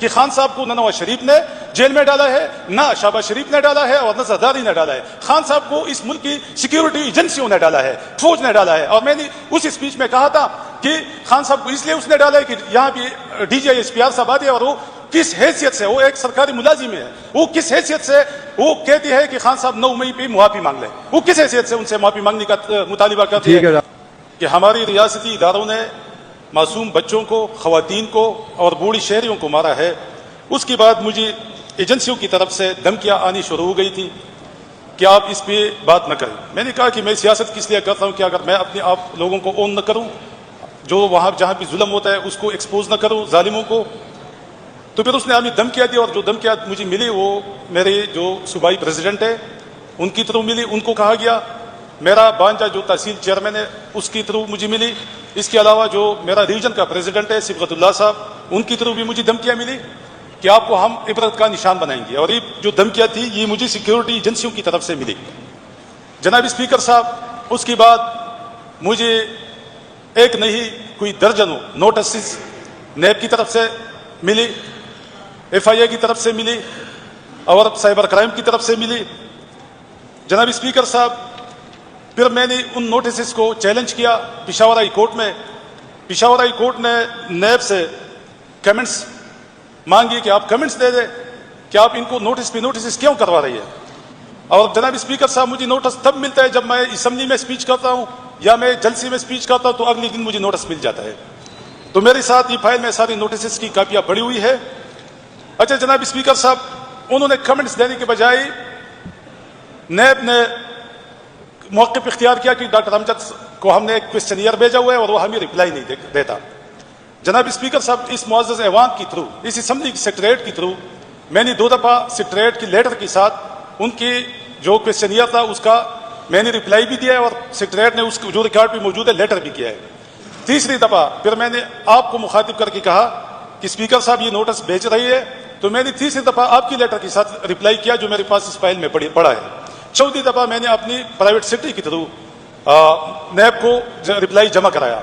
کہ خان صاحب کو نہ نواز شریف نے جیل میں ڈالا ہے، نہ شہباز شریف نے ڈالا ہے، اور نہ زرداری نے ڈالا ہے. خان صاحب کو اس ملک کی سیکیورٹی ایجنسیوں نے ڈالا ہے، فوج نے ڈالا ہے. اور میں نے اس اسپیچ میں کہا تھا کہ خان صاحب کو اس لیے اس نے ڈالا ہے کہ یہاں بھی D G I S P R صاحب آتے ہیں، اور وہ کس حیثیت سے، وہ ایک سرکاری ملازم ہے، وہ کس حیثیت سے وہ کہتی ہے کہ خان صاحب 9 مئی پہ معافی مانگ لیں. وہ کس حیثیت سے ان سے معافی مانگنے کا مطالبہ کرتی ہے کہ ہماری ریاستی اداروں نے معصوم بچوں کو، خواتین کو اور بوڑھی شہریوں کو مارا ہے. اس کے بعد مجھے ایجنسیوں کی طرف سے دھمکیاں آنی شروع ہو گئی تھی کہ آپ اس پہ بات نہ کریں. میں نے کہا کہ میں سیاست کس لیے کرتا ہوں کہ اگر میں اپنے آپ لوگوں کو اون نہ کروں، جو وہاں جہاں بھی ظلم ہوتا ہے اس کو ایکسپوز نہ کروں، ظالموں کو. تو پھر اس نے ہمیں دھمکیاں دی، اور جو دھمکیاں مجھے ملی وہ میرے جو صوبائی پریزیڈنٹ ہے ان کی تھرو ملی. ان کو کہا گیا، میرا بانجا جو تحصیل چیئرمین ہے اس کی تھرو مجھے ملی. اس کے علاوہ جو میرا ریجن کا پریزیڈنٹ ہے صبغت اللہ صاحب، ان کی تھرو بھی مجھے دھمکیاں ملی کہ آپ کو ہم عبرت کا نشان بنائیں گے. اور یہ جو دھمکیاں تھی یہ مجھے سیکیورٹی ایجنسیوں کی طرف سے ملی. جناب اسپیکر صاحب، اس کے بعد مجھے ایک نہیں کوئی درجنوں نوٹسز نیب کی طرف سے ملی، ایف آئی اے کی طرف سے ملی، اور سائبر کرائم کی طرف سے ملی. جناب اسپیکر صاحب، پھر میں نے ان نوٹسز کو چیلنج کیا پشاور ہائی کورٹ میں. پشاور ہائی کورٹ نے نیب سے کمنٹس مانگی کہ آپ کمنٹس دے دیں کہ آپ ان کو نوٹس پہ نوٹسز کیوں کروا رہی ہے. اور جناب اسپیکر صاحب، مجھے نوٹس تب ملتا ہے جب میں اسمبلی میں اسپیچ کرتا ہوں یا میں جلسے میں اسپیچ کرتا ہوں، تو اگلے دن مجھے نوٹس مل جاتا ہے. تو میرے ساتھ یہ فائل میں ساری نوٹسز کی کاپیاں پڑی ہوئی ہے. اچھا جناب اسپیکر صاحب، انہوں نے کمنٹس دینے کے بجائے نیب نے موقف اختیار کیا کہ ڈاکٹر امجد کو ہم نے ایک کوسچنئر بھیجا ہوا ہے اور وہ ہمیں رپلائی نہیں دیتا. جناب اسپیکر صاحب، اس معزز ایوان کی تھرو، اس اسمبلی کی سیکریٹریٹ کی تھرو میں نے 2 دفعہ سیکریٹریٹ کی لیٹر کے ساتھ ان کی جو کوسچنئر تھا اس کا میں نے رپلائی بھی دیا ہے، اور سیکریٹریٹ نے اس کو جو ریکارڈ پہ موجود ہے لیٹر بھی کیا ہے. تیسری دفعہ پھر میں نے آپ کو مخاطب کر کے کہا کہ اسپیکر صاحب یہ نوٹس بھیج رہی ہے، تو میں نے تیسری دفعہ آپ کی لیٹر کے ساتھ رپلائی کیا جو میرے پاس اس فائل میں پڑا ہے. چوتھی دفعہ میں نے اپنی پرائیویٹ سیکٹری کی تھرو نیب کو رپلائی جمع کرایا.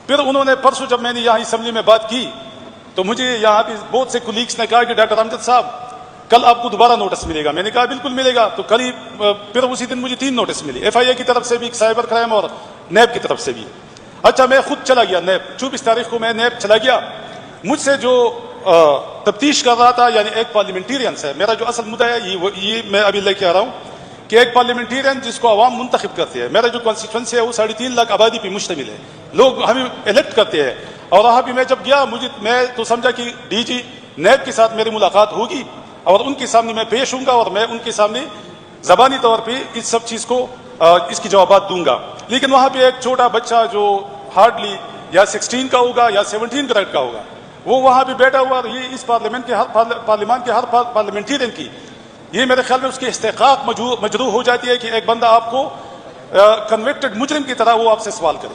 پھر انہوں نے پرسوں جب میں نے یہاں اسمبلی میں بات کی تو مجھے یہاں پہ بہت سے کولیگس نے کہا کہ ڈاکٹر امجد صاحب کل آپ کو دوبارہ نوٹس ملے گا. میں نے کہا بالکل ملے گا. تو کل ہی پھر اسی دن مجھے 3 نوٹس ملی، ایف آئی اے کی طرف سے بھی، سائبر کرائم اور نیب کی طرف سے بھی. اچھا میں خود چلا گیا نیب، 24 تاریخ کو میں نیب چلا گیا. مجھ سے جو تفتیش کر رہا تھا یعنی ایک پارلیمنٹیرین سے، میرا جو اصل مدعا ہے یہ میں ابھی لے کے آ رہا ہوں کہ ایک پارلیمنٹیرین جس کو عوام منتخب کرتی ہے، میرا جو کانسٹیٹوئنسی ہے وہ 3.5 لاکھ آبادی پہ مشتمل ہے، لوگ ہمیں الیکٹ کرتے ہیں. اور وہاں بھی میں جب گیا میں تو سمجھا کہ ڈی جی نیب کے ساتھ میری ملاقات ہوگی اور ان کے سامنے میں پیش ہوں گا اور میں ان کے سامنے زبانی طور پہ اس سب چیز کو اس کی جوابات دوں گا. لیکن وہاں پہ ایک چھوٹا بچہ جو ہارڈلی یا 16 کا ہوگا یا 17 گریڈ کا ہوگا، وہ وہاں پہ بیٹھا ہوا. یہ اس پارلیمان کے ہر پارلیمنٹیرین کی یہ میرے خیال میں اس کی استحقاق مجروح ہو جاتی ہے کہ ایک بندہ آپ کو کنوکٹڈ مجرم کی طرح وہ آپ سے سوال کرے.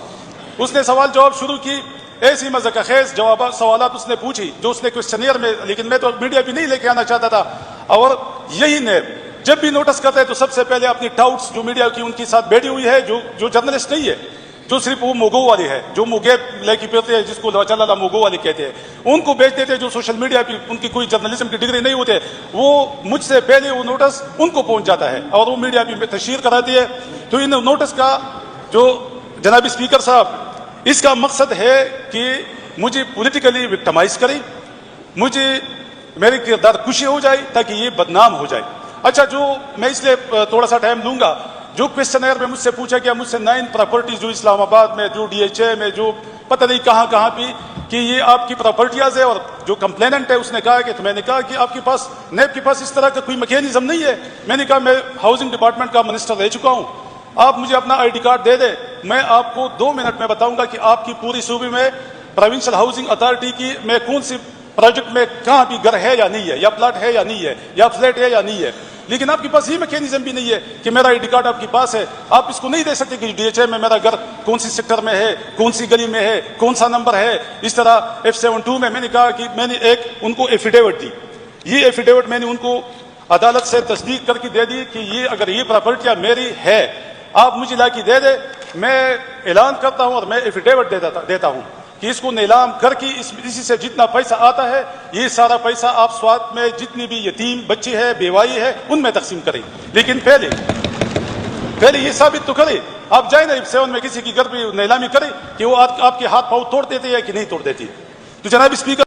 اس نے سوال جواب شروع کی، ایسی مذاق خیز سوالات اس نے پوچھی جو اس نے کوسچنئر میں، لیکن میں تو میڈیا پہ نہیں لے کے آنا چاہتا تھا. اور یہی نیب جب بھی نوٹس کرتا ہے تو سب سے پہلے اپنی ٹاؤٹس جو میڈیا کی ان کے ساتھ بیٹھی ہوئی ہے، جو جرنلسٹ نہیں ہے، جو صرف وہ موگو والے ہے، جو موگے لے کے پھرتے ہیں، جس کو چلا موگو والے کہتے ہیں، ان کو بیچ دیتے ہیں. جو سوشل میڈیا پہ ان کی کوئی جرنلزم کی ڈگری نہیں ہوتے، وہ مجھ سے پہلے وہ نوٹس ان کو پہنچ جاتا ہے اور وہ میڈیا پہ تشہیر کراتی ہے. تو ان نوٹس کا جو جناب اسپیکر صاحب، اس کا مقصد ہے کہ مجھے پولیٹیکلی وکٹمائز کریں، مجھے میری کردار کشی ہو جائے تاکہ یہ بدنام ہو جائے. اچھا، جو میں اس لیے تھوڑا سا ٹائم لوں گا، جو کوسچنئر میں مجھ سے پوچھا گیا، مجھ سے 9 پراپرٹیز جو اسلام آباد میں، جو ڈی ایچ اے میں، جو پتہ نہیں کہاں پہ کہ یہ آپ کی پراپرٹیاز ہے، اور جو کمپلیننٹ ہے اس نے کہا کہ، تو میں نے کہا کہ آپ کے پاس نیب کے پاس اس طرح کا کوئی میکینزم نہیں ہے. میں نے کہا میں ہاؤسنگ ڈپارٹمنٹ کا منسٹر رہ چکا ہوں، آپ مجھے اپنا آئی ڈی کارڈ دے دیں، میں آپ کو 2 منٹ میں بتاؤں گا کہ آپ کی پوری صوبے میں پروونشل ہاؤسنگ اتھارٹی کی میں کون سی پروجیکٹ میں کہاں بھی گھر ہے یا نہیں ہے، یا پلاٹ ہے یا نہیں ہے، یا فلیٹ ہے یا نہیں ہے. لیکن آپ کے پاس یہ میکینزم بھی نہیں ہے کہ میرا آئی ڈی کارڈ آپ کے پاس ہے، آپ اس کو نہیں دے سکتے کہ ڈی ایچ اے میں میرا گھر کون سی سیکٹر میں ہے، کون سی گلی میں ہے، کون سا نمبر ہے. اس طرح F72 میں نے کہا کہ میں نے ایک ان کو ایفیڈیوٹ دی. یہ ایفیڈیوٹ میں نے ان کو عدالت سے تصدیق کر کے دے دی کہ یہ اگر یہ پراپرٹیاں میری ہے آپ مجھے لا کے دے دے. میں اعلان کرتا ہوں اور میں ایفیڈیوٹ دیتا ہوں کہ اس کو نیلام کر کے اسی سے جتنا پیسہ آتا ہے یہ سارا پیسہ آپ سوات میں جتنی بھی یتیم بچے ہیں بیوائی ہے ان میں تقسیم کریں. لیکن پہلے یہ ثابت تو کرے. آپ جائیں نا 7 میں کسی کی گھر پہ نیلامی کریں کہ وہ آپ کے ہاتھ پاؤں توڑ دیتے ہیں کہ نہیں توڑ دیتی. تو جناب اسپیکر